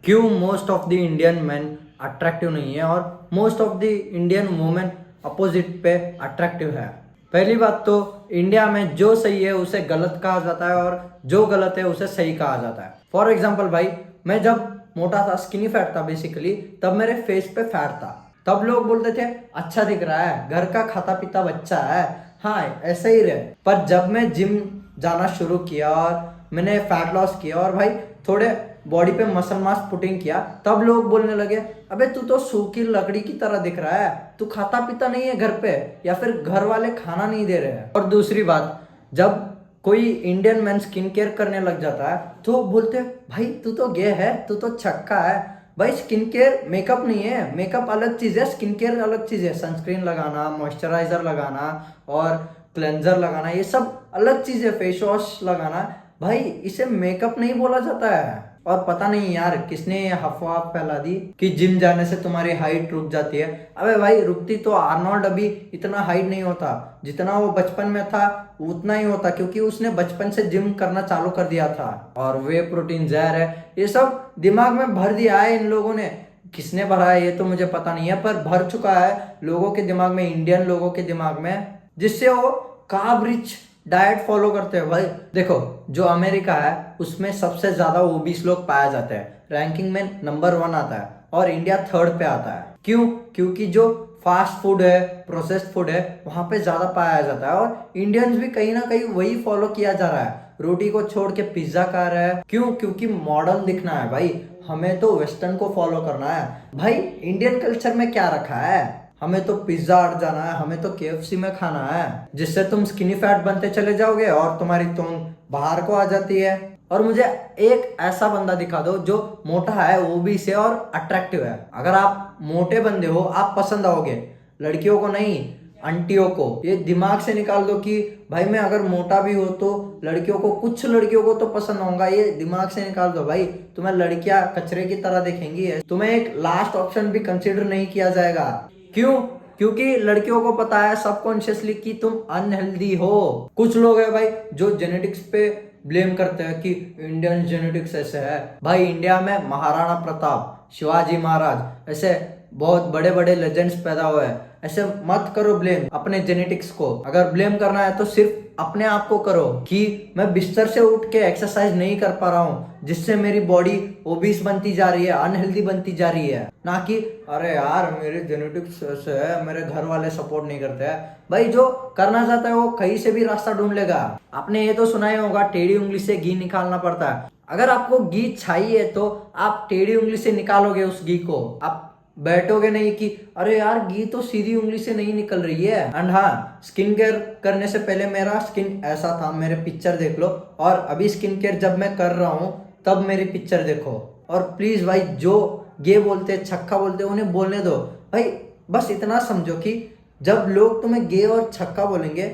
क्यों most of the Indian man attractive नहीं है और most of the Indian women opposite पे अट्रैक्टिव है। पहली बात तो इंडिया में जो सही है उसे गलत कहा जाता है और जो गलत है उसे सही कहा जाता है। फॉर एग्जाम्पल भाई, मैं जब मोटा था, स्किनी फैट था बेसिकली, तब मेरे फेस पे फैट था। तब लोग बोलते थे अच्छा दिख रहा है, घर का खाता पीता बच्चा है, हाँ ऐसे ही रहे। पर जब मैं जिम जाना शुरू किया और मैंने फैट लॉस किया और भाई थोड़े बॉडी पे मसल मास पुटिंग किया, तब लोग बोलने लगे अबे तू तो सूखी लकड़ी की तरह दिख रहा है, तू खाता पीता नहीं है घर पे, या फिर घर वाले खाना नहीं दे रहे हैं। और दूसरी बात, जब कोई इंडियन मैन स्किन केयर करने लग जाता है तो बोलते हैं भाई तू तो गे है, तू तो छक्का है। भाई स्किन केयर मेकअप नहीं है, मेकअप अलग चीज है, स्किन केयर अलग चीज है। सनस्क्रीन लगाना, मॉइस्चराइजर लगाना और क्लेंजर लगाना, ये सब अलग चीज है। फेस वॉश लगाना, भाई इसे मेकअप नहीं बोला जाता है। और पता नहीं यार किसने ये अफवाह फैला दी कि जिम जाने से तुम्हारी हाइट रुक जाती है। अबे भाई रुकती तो, आर्नोल्ड अभी इतना हाइट नहीं होता, जितना वो बचपन में था उतना ही होता, क्योंकि उसने बचपन से जिम करना चालू कर दिया था। और वे प्रोटीन जहर है, ये सब दिमाग में भर दिया है इन लोगों ने। किसने भरा है ये तो मुझे पता नहीं है, पर भर चुका है लोगों के दिमाग में, इंडियन लोगों के दिमाग में, जिससे वो कार्ब रिच डाइट फॉलो करते हैं। भाई देखो, जो अमेरिका है उसमें सबसे ज्यादा ओबीस लोग पाए जाते हैं, रैंकिंग में नंबर 1 आता है, और इंडिया थर्ड पे आता है। क्यों? क्योंकि जो फास्ट फूड है, प्रोसेस्ड फूड है, वहां पे ज्यादा पाया जाता है। और इंडियंस भी कहीं ना कहीं वही फॉलो किया जा रहा है, रोटी को छोड़ के पिज्जा खा रहा है। क्यों? क्योंकि मॉडर्न दिखना है भाई, हमें तो वेस्टर्न को फॉलो करना है। भाई इंडियन कल्चर में क्या रखा है? हमें तो पिज्जा हट जाना है, हमें तो केएफसी में खाना है, जिससे तुम स्किनी फैट बनते चले जाओगे और तुम्हारी टोन बाहर को आ जाती है। और मुझे एक ऐसा बंदा दिखा दो जो मोटा है, वो भी से और अट्रैक्टिव है। अगर आप मोटे बंदे हो आप पसंद आओगे, लड़कियों को नहीं, आंटियों को। ये दिमाग से निकाल दो कि भाई मैं अगर मोटा भी हो तो लड़कियों को, कुछ लड़कियों को तो पसंद होगा, ये दिमाग से निकाल दो भाई। तुम्हें लड़कियां कचरे की तरह देखेंगी, तुम्हें एक लास्ट ऑप्शन भी कंसिडर नहीं किया जाएगा। क्यों? क्योंकि लड़कियों को पता है सबकॉन्शियसली कि तुम अनहेल्दी हो। कुछ लोग हैं भाई जो जेनेटिक्स पे ब्लेम करते हैं कि इंडियन जेनेटिक्स ऐसे है। भाई इंडिया में महाराणा प्रताप, शिवाजी महाराज, ऐसे बहुत बड़े बड़े लेजेंड्स पैदा हुए हैं। ऐसे मत करो ब्लेम अपने जेनेटिक्स को। अगर ब्लेम करना है तो सिर्फ अपने आप को करो कि मैं बिस्तर से उठ के एक्सरसाइज नहीं कर पा रहा हूँ, जिससे मेरी बॉडी ओबीस बनती जा रही है, अनहेल्दी बनती जा रही है। ना कि अरे यार मेरे जेनेटिक्स से है, मेरे घर वाले सपोर्ट नहीं करते हैं। भाई जो करना चाहता है वो कहीं से भी रास्ता ढूंढ लेगा। आपने ये तो सुना ही होगा, टेढ़ी उंगली से घी निकालना पड़ता है। अगर आपको घी चाहिए तो आप टेढ़ी उंगली से निकालोगे उस घी को, आप बैठोगे नहीं कि अरे यार घी तो सीधी उंगली से नहीं निकल रही है। एंड हाँ, स्किन केयर करने से पहले मेरा स्किन ऐसा था, मेरे पिक्चर देख लो, और अभी स्किन केयर जब मैं कर रहा हूँ तब मेरी पिक्चर देखो। और प्लीज भाई जो गे बोलते, छक्का बोलते, उन्हें बोलने दो भाई। बस इतना समझो कि जब लोग तुम्हें गे और छक्का बोलेंगे,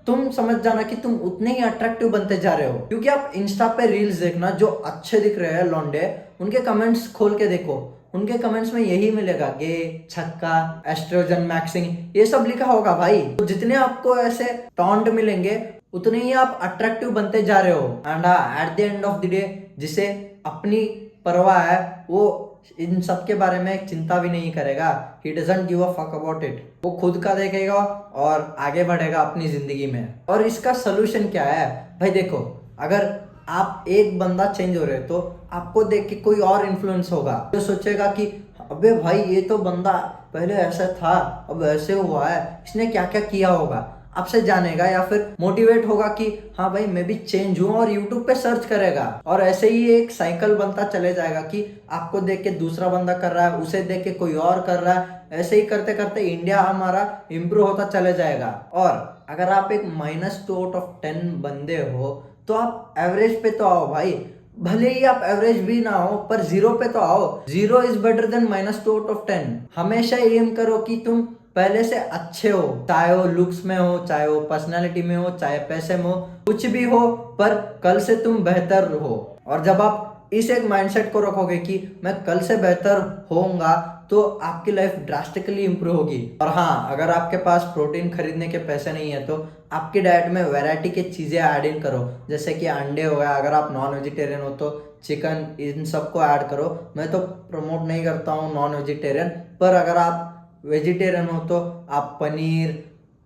तुम समझ जाना कि तुम उतने ही अट्रैक्टिव बनते जा रहे हो। क्योंकि आप इंस्टा पे रील्स देखना, जो अच्छे दिख रहे हैं लौंडे, उनके कमेंट्स खोल के देखो, उनके कमेंट्स में यही मिलेगा, गे, छक्का, एस्ट्रोजन मैक्सिंग, ये सब लिखा होगा भाई। तो जितने आपको ऐसे टॉन्ट मिलेंगे उतने ही आप अट्रैक्टिव बनते जा रहे हो। And at the end of the day, जिसे अपनी परवाह है वो इन सब के बारे में चिंता भी नहीं करेगा। He doesn't give a fuck about it. वो खुद का देखेगा और आगे बढ़ेगा अपनी जिंदगी में। और इसका सोल्यूशन क्या है भाई? देखो, अगर आप एक बंदा चेंज हो रहे हो तो आपको देख के कोई और इन्फ्लुएंस होगा, जो सोचेगा कि अबे भाई ये तो बंदा पहले ऐसा था, अब ऐसे हुआ है, इसने क्या क्या किया होगा। आपसे जानेगा या फिर मोटिवेट होगा कि हाँ भाई मैं भी चेंज हूँ, और यूट्यूब पे सर्च करेगा। और ऐसे ही एक साइकिल बनता चले जाएगा कि आपको देख के दूसरा बंदा कर रहा है, उसे देख के कोई और कर रहा है। ऐसे ही करते करते इंडिया हमारा इम्प्रूव होता चले जाएगा। और अगर आप एक -2/10 बंदे हो तो आप एवरेज पे तो आओ भाई। भले ही आप एवरेज भी ना हो पर 0 पे तो आओ। 0 इज बेटर देन -2/10। हमेशा एम करो कि तुम पहले से अच्छे हो, चाहे वो लुक्स में हो, चाहे वो पर्सनालिटी में हो, चाहे पैसे में हो, कुछ भी हो, पर कल से तुम बेहतर हो। और जब आप इस एक माइंडसेट को रखोगे कि मैं कल से बेहतर होऊंगा, तो आपकी लाइफ ड्रास्टिकली इंप्रूव होगी। और हाँ, अगर आपके पास प्रोटीन खरीदने के पैसे नहीं है तो आपकी डाइट में वैरायटी की चीज़ें ऐड इन करो, जैसे कि अंडे हो गया, अगर आप नॉन वेजिटेरियन हो तो चिकन, इन सबको ऐड करो। मैं तो प्रमोट नहीं करता हूँ नॉन वेजिटेरियन, पर अगर आप वेजिटेरियन हो तो आप पनीर,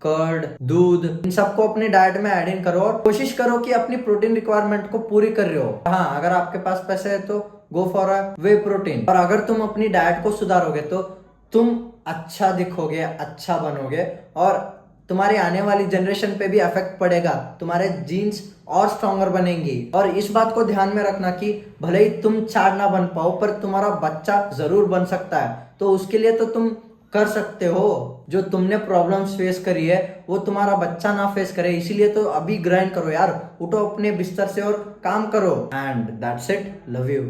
कर्ड, दूध, इन सबको अपनी डाइट में ऐड इन करो और कोशिश करो कि अपनी प्रोटीन रिक्वायरमेंट को पूरी कर रहे हो। हाँ, अगर आपके पास पैसे है तो go for a way protein. और अगर तुम अपनी डाइट को सुधारोगे तो तुम अच्छा दिखोगे, अच्छा बनोगे और तुम्हारी आने वाली जनरेशन पे भी इफेक्ट पड़ेगा, तुम्हारे जीन्स और स्ट्रॉन्गर बनेंगी। और इस बात को ध्यान में रखना कि भले ही तुम चार ना बन पाओ पर तुम्हारा बच्चा जरूर बन सकता है। तो उसके लिए तो तुम कर सकते हो, जो तुमने प्रॉब्लम्स फेस करी है वो तुम्हारा बच्चा ना फेस करे। इसीलिए तो अभी ग्राइंड करो यार, उठो अपने बिस्तर से और काम करो। And that's it, love you.